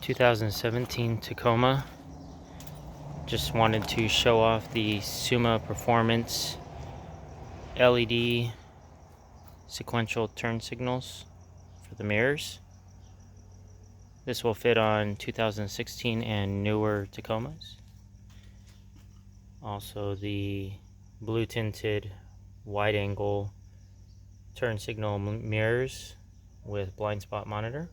2017 Tacoma. Just wanted to show off the Suma Performance LED sequential turn signals for the mirrors. This will fit on 2016 and newer Tacomas. Also the blue tinted wide angle turn signal mirrors with blind spot monitor.